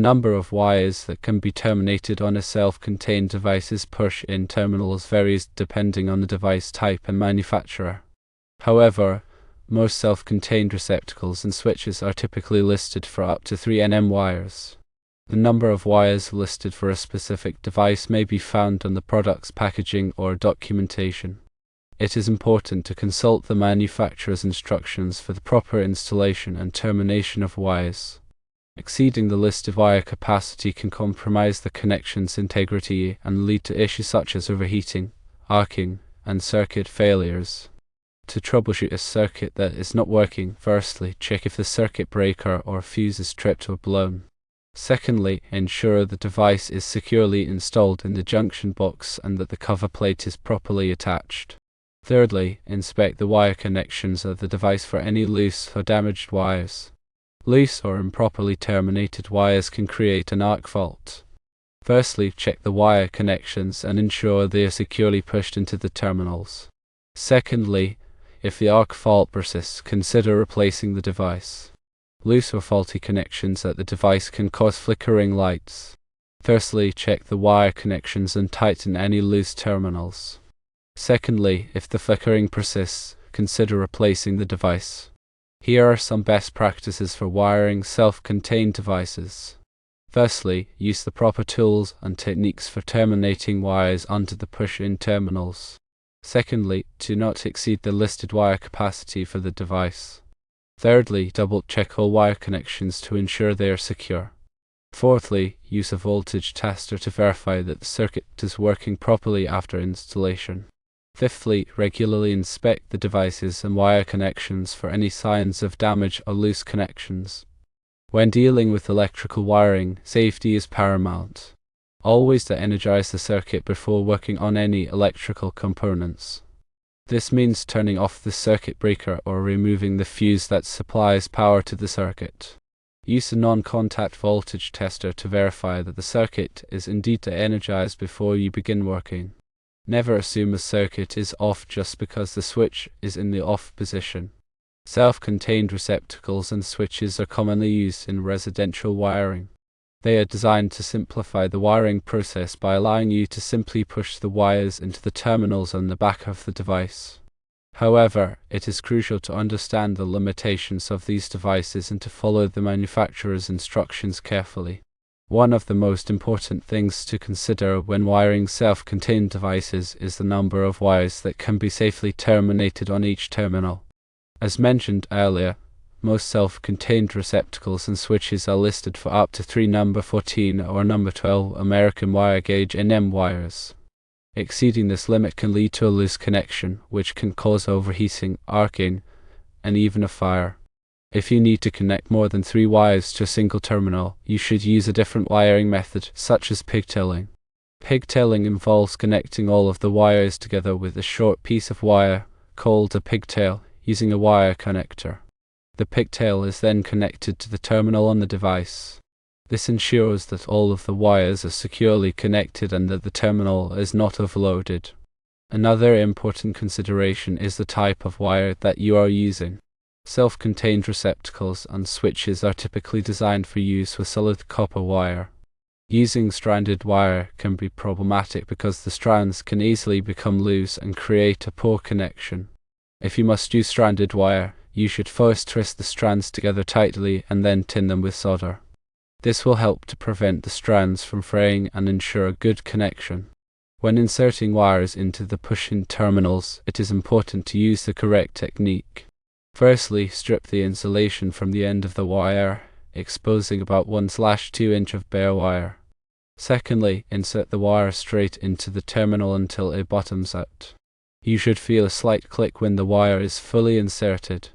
number of wires that can be terminated on a self-contained device's push-in terminals varies depending on the device type and manufacturer. However, most self-contained receptacles and switches are typically listed for up to 3 nm wires. The number of wires listed for a specific device may be found on the product's packaging or documentation. It is important to consult the manufacturer's instructions for the proper installation and termination of wires. Exceeding the listed wire capacity can compromise the connection's integrity and lead to issues such as overheating, arcing, and circuit failures. To troubleshoot a circuit that is not working, firstly, check if the circuit breaker or fuse is tripped or blown. Secondly, ensure the device is securely installed in the junction box and that the cover plate is properly attached. Thirdly, inspect the wire connections of the device for any loose or damaged wires. Loose or improperly terminated wires can create an arc fault. Firstly, check the wire connections and ensure they are securely pushed into the terminals. Secondly, if the arc fault persists, consider replacing the device. Loose or faulty connections at the device can cause flickering lights. Firstly, check the wire connections and tighten any loose terminals. Secondly, if the flickering persists, consider replacing the device. Here are some best practices for wiring self-contained devices. Firstly, use the proper tools and techniques for terminating wires onto the push-in terminals. Secondly, do not exceed the listed wire capacity for the device. Thirdly, double-check all wire connections to ensure they are secure. Fourthly, use a voltage tester to verify that the circuit is working properly after installation. Fifthly, regularly inspect the devices and wire connections for any signs of damage or loose connections. When dealing with electrical wiring, safety is paramount. Always de-energize the circuit before working on any electrical components. This means turning off the circuit breaker or removing the fuse that supplies power to the circuit. Use a non-contact voltage tester to verify that the circuit is indeed de-energized before you begin working. Never assume a circuit is off just because the switch is in the off position. Self-contained receptacles and switches are commonly used in residential wiring. They are designed to simplify the wiring process by allowing you to simply push the wires into the terminals on the back of the device. However, it is crucial to understand the limitations of these devices and to follow the manufacturer's instructions carefully. One of the most important things to consider when wiring self-contained devices is the number of wires that can be safely terminated on each terminal. As mentioned earlier, most self-contained receptacles and switches are listed for up to 3 number 14 or number 12 American wire gauge nm wires. Exceeding this limit can lead to a loose connection, which can cause overheating, arcing, and even a fire. If you need to connect more than 3 wires to a single terminal, you should use a different wiring method, such as pigtailing. Pigtailing involves connecting all of the wires together with a short piece of wire, called a pigtail, using a wire connector. The pigtail is then connected to the terminal on the device. This ensures that all of the wires are securely connected and that the terminal is not overloaded. Another important consideration is the type of wire that you are using. Self-contained receptacles and switches are typically designed for use with solid copper wire. Using stranded wire can be problematic because the strands can easily become loose and create a poor connection. If you must use stranded wire, you should first twist the strands together tightly and then tin them with solder. This will help to prevent the strands from fraying and ensure a good connection. When inserting wires into the push-in terminals, it is important to use the correct technique. Firstly, strip the insulation from the end of the wire, exposing about 1/2 inch of bare wire. Secondly, insert the wire straight into the terminal until it bottoms out. You should feel a slight click when the wire is fully inserted.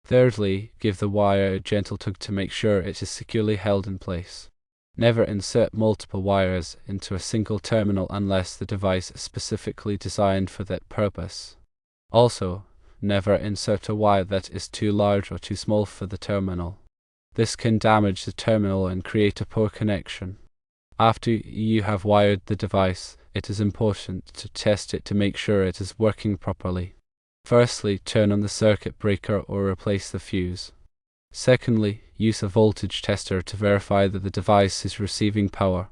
Thirdly, give the wire a gentle tug to make sure it is securely held in place. Never insert multiple wires into a single terminal unless the device is specifically designed for that purpose. Also, never insert a wire that is too large or too small for the terminal. This can damage the terminal and create a poor connection. After you have wired the device, it is important to test it to make sure it is working properly. Firstly, turn on the circuit breaker or replace the fuse. Secondly, use a voltage tester to verify that the device is receiving power.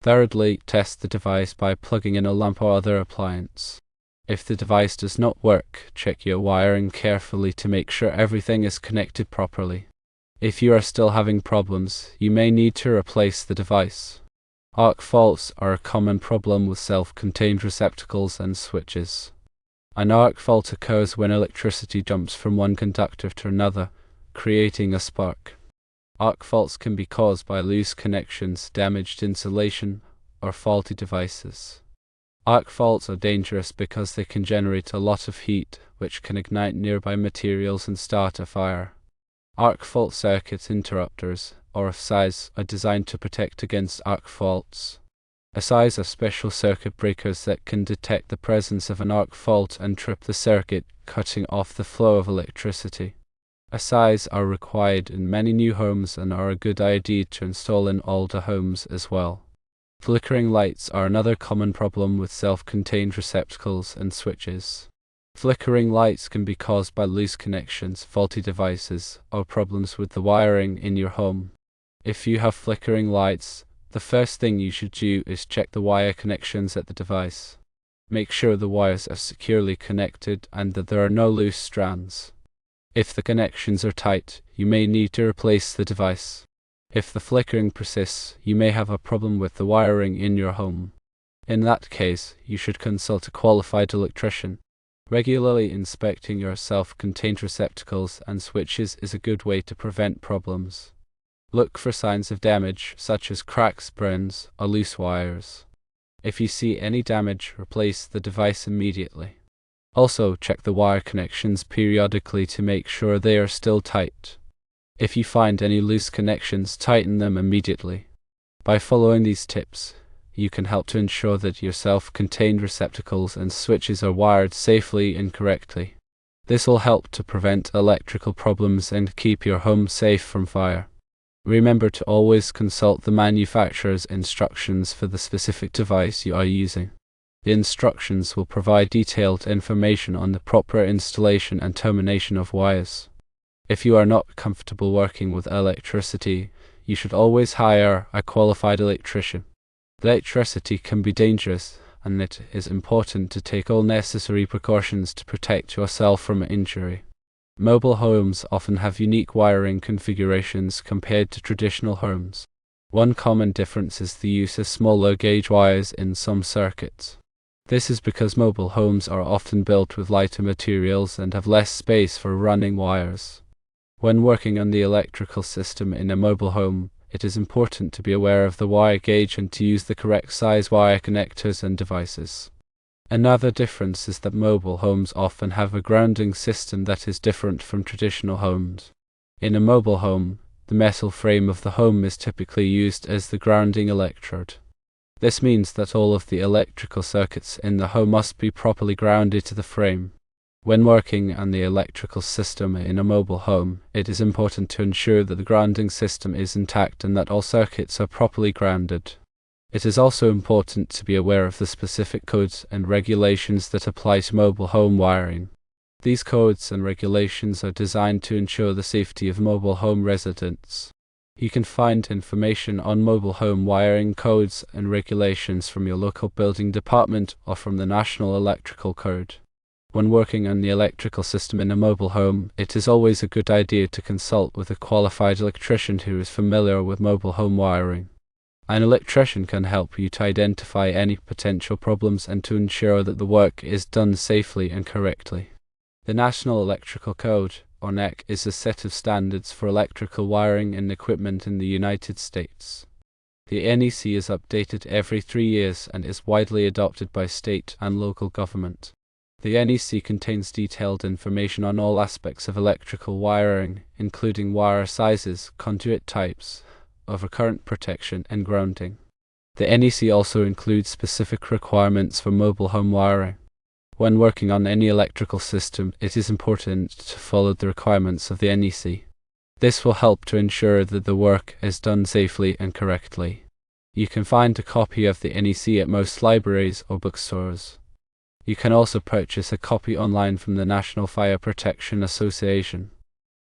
Thirdly, test the device by plugging in a lamp or other appliance. If the device does not work, check your wiring carefully to make sure everything is connected properly. If you are still having problems, you may need to replace the device. Arc faults are a common problem with self-contained receptacles and switches. An arc fault occurs when electricity jumps from one conductor to another, creating a spark. Arc faults can be caused by loose connections, damaged insulation, or faulty devices. Arc faults are dangerous because they can generate a lot of heat, which can ignite nearby materials and start a fire. Arc fault circuit interrupters, or SIs, are designed to protect against arc faults. SIs are special circuit breakers that can detect the presence of an arc fault and trip the circuit, cutting off the flow of electricity. SIs are required in many new homes and are a good idea to install in older homes as well. Flickering lights are another common problem with self-contained receptacles and switches. Flickering lights can be caused by loose connections, faulty devices, or problems with the wiring in your home. If you have flickering lights, the first thing you should do is check the wire connections at the device. Make sure the wires are securely connected and that there are no loose strands. If the connections are tight, you may need to replace the device. If the flickering persists, you may have a problem with the wiring in your home. In that case, you should consult a qualified electrician. Regularly inspecting your self-contained receptacles and switches is a good way to prevent problems. Look for signs of damage, such as cracks, burns, or loose wires. If you see any damage, replace the device immediately. Also, check the wire connections periodically to make sure they are still tight. If you find any loose connections, tighten them immediately. By following these tips, you can help to ensure that your self-contained receptacles and switches are wired safely and correctly. This will help to prevent electrical problems and keep your home safe from fire. Remember to always consult the manufacturer's instructions for the specific device you are using. The instructions will provide detailed information on the proper installation and termination of wires. If you are not comfortable working with electricity, you should always hire a qualified electrician. Electricity can be dangerous, and it is important to take all necessary precautions to protect yourself from injury. Mobile homes often have unique wiring configurations compared to traditional homes. One common difference is the use of smaller gauge wires in some circuits. This is because mobile homes are often built with lighter materials and have less space for running wires. When working on the electrical system in a mobile home, it is important to be aware of the wire gauge and to use the correct size wire connectors and devices. Another difference is that mobile homes often have a grounding system that is different from traditional homes. In a mobile home, the metal frame of the home is typically used as the grounding electrode. This means that all of the electrical circuits in the home must be properly grounded to the frame. When working on the electrical system in a mobile home, it is important to ensure that the grounding system is intact and that all circuits are properly grounded. It is also important to be aware of the specific codes and regulations that apply to mobile home wiring. These codes and regulations are designed to ensure the safety of mobile home residents. You can find information on mobile home wiring codes and regulations from your local building department or from the National Electrical Code. When working on the electrical system in a mobile home, it is always a good idea to consult with a qualified electrician who is familiar with mobile home wiring. An electrician can help you to identify any potential problems and to ensure that the work is done safely and correctly. The National Electrical Code, or NEC, is a set of standards for electrical wiring and equipment in the United States. The NEC is updated every 3 years and is widely adopted by state and local government. The NEC contains detailed information on all aspects of electrical wiring, including wire sizes, conduit types, overcurrent protection, and grounding. The NEC also includes specific requirements for mobile home wiring. When working on any electrical system, it is important to follow the requirements of the NEC. This will help to ensure that the work is done safely and correctly. You can find a copy of the NEC at most libraries or bookstores. You can also purchase a copy online from the National Fire Protection Association.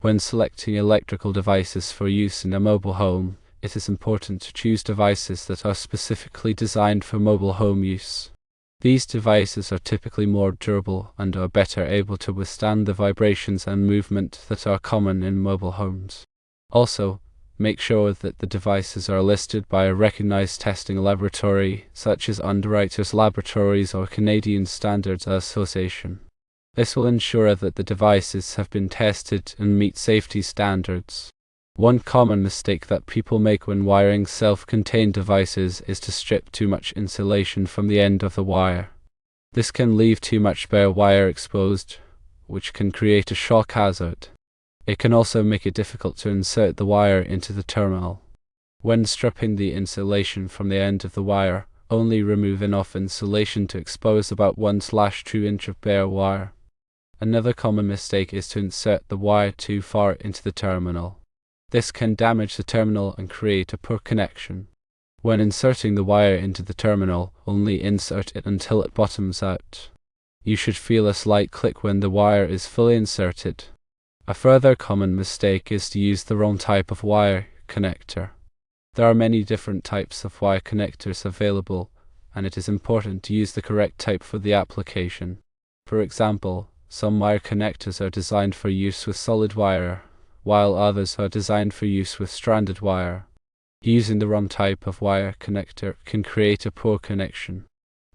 When selecting electrical devices for use in a mobile home, it is important to choose devices that are specifically designed for mobile home use. These devices are typically more durable and are better able to withstand the vibrations and movement that are common in mobile homes. Also, make sure that the devices are listed by a recognized testing laboratory, such as Underwriters Laboratories or Canadian Standards Association. This will ensure that the devices have been tested and meet safety standards. One common mistake that people make when wiring self-contained devices is to strip too much insulation from the end of the wire. This can leave too much bare wire exposed, which can create a shock hazard. It can also make it difficult to insert the wire into the terminal. When stripping the insulation from the end of the wire, only remove enough insulation to expose about 1/2 inch of bare wire. Another common mistake is to insert the wire too far into the terminal. This can damage the terminal and create a poor connection. When inserting the wire into the terminal, only insert it until it bottoms out. You should feel a slight click when the wire is fully inserted. A further common mistake is to use the wrong type of wire connector. There are many different types of wire connectors available, and it is important to use the correct type for the application. For example, some wire connectors are designed for use with solid wire, while others are designed for use with stranded wire. Using the wrong type of wire connector can create a poor connection.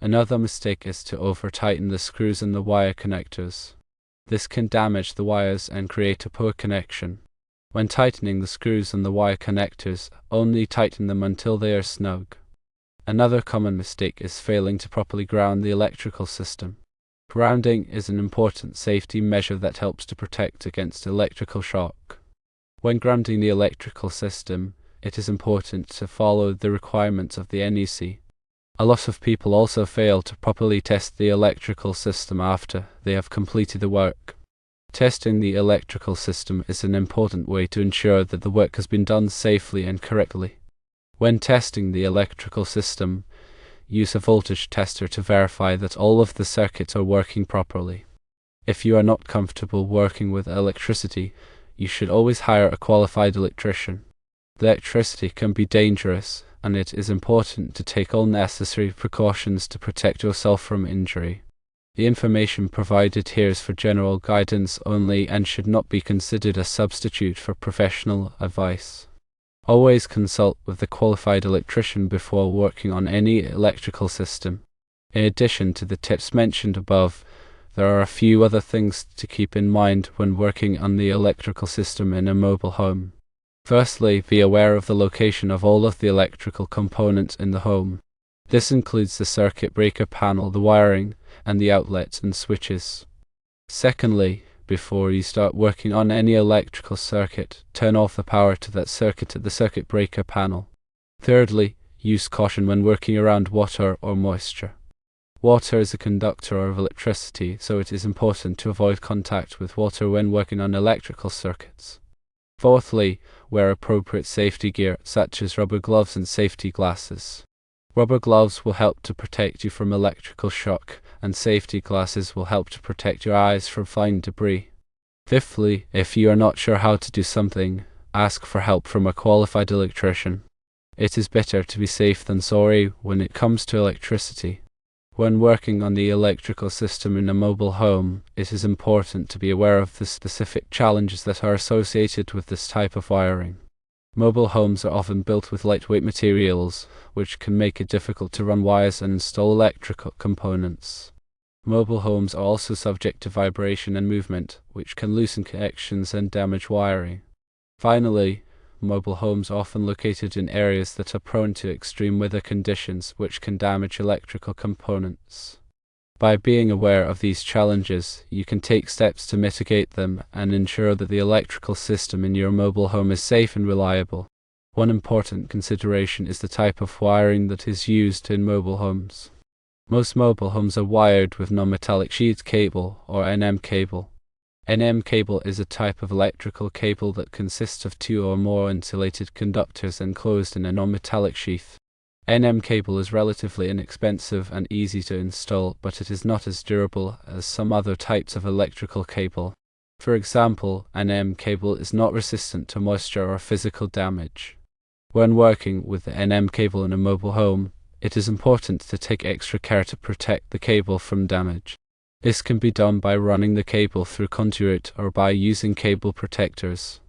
Another mistake is to over-tighten the screws in the wire connectors. This can damage the wires and create a poor connection. When tightening the screws in the wire connectors, only tighten them until they are snug. Another common mistake is failing to properly ground the electrical system. Grounding is an important safety measure that helps to protect against electrical shock. When grounding the electrical system, it is important to follow the requirements of the NEC. A lot of people also fail to properly test the electrical system after they have completed the work. Testing the electrical system is an important way to ensure that the work has been done safely and correctly. When testing the electrical system, use a voltage tester to verify that all of the circuits are working properly. If you are not comfortable working with electricity, you should always hire a qualified electrician. Electricity can be dangerous, and it is important to take all necessary precautions to protect yourself from injury. The information provided here is for general guidance only and should not be considered a substitute for professional advice. Always consult with a qualified electrician before working on any electrical system. In addition to the tips mentioned above, there are a few other things to keep in mind when working on the electrical system in a mobile home. Firstly, be aware of the location of all of the electrical components in the home. This includes the circuit breaker panel, the wiring, and the outlets and switches. Secondly, before you start working on any electrical circuit, turn off the power to that circuit at the circuit breaker panel. Thirdly, use caution when working around water or moisture. Water is a conductor of electricity, so it is important to avoid contact with water when working on electrical circuits. Fourthly, wear appropriate safety gear such as rubber gloves and safety glasses. Rubber gloves will help to protect you from electrical shock, and safety glasses will help to protect your eyes from flying debris. Fifthly, if you are not sure how to do something, ask for help from a qualified electrician. It is better to be safe than sorry when it comes to electricity. When working on the electrical system in a mobile home, it is important to be aware of the specific challenges that are associated with this type of wiring. Mobile homes are often built with lightweight materials, which can make it difficult to run wires and install electrical components. Mobile homes are also subject to vibration and movement, which can loosen connections and damage wiring. Finally, mobile homes are often located in areas that are prone to extreme weather conditions, which can damage electrical components. By being aware of these challenges, you can take steps to mitigate them and ensure that the electrical system in your mobile home is safe and reliable. One important consideration is the type of wiring that is used in mobile homes. Most mobile homes are wired with non-metallic sheet cable or NM cable. NM cable is a type of electrical cable that consists of two or more insulated conductors enclosed in a non-metallic sheath. NM cable is relatively inexpensive and easy to install, but it is not as durable as some other types of electrical cable. For example, an NM cable is not resistant to moisture or physical damage. When working with the NM cable in a mobile home, it is important to take extra care to protect the cable from damage. This can be done by running the cable through conduit or by using cable protectors.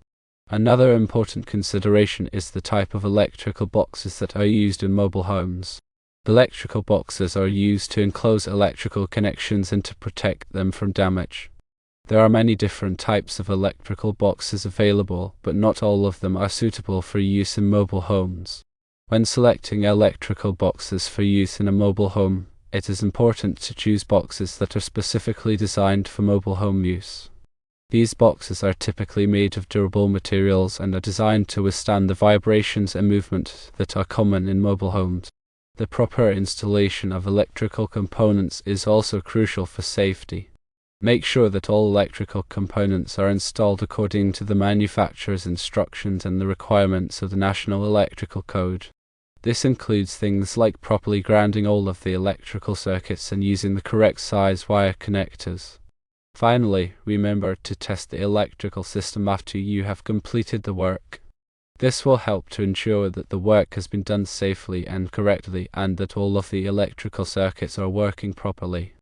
Another important consideration is the type of electrical boxes that are used in mobile homes. Electrical boxes are used to enclose electrical connections and to protect them from damage. There are many different types of electrical boxes available, but not all of them are suitable for use in mobile homes. When selecting electrical boxes for use in a mobile home, it is important to choose boxes that are specifically designed for mobile home use. These boxes are typically made of durable materials and are designed to withstand the vibrations and movement that are common in mobile homes. The proper installation of electrical components is also crucial for safety. Make sure that all electrical components are installed according to the manufacturer's instructions and the requirements of the National Electrical Code. This includes things like properly grounding all of the electrical circuits and using the correct size wire connectors. Finally, remember to test the electrical system after you have completed the work. This will help to ensure that the work has been done safely and correctly and that all of the electrical circuits are working properly.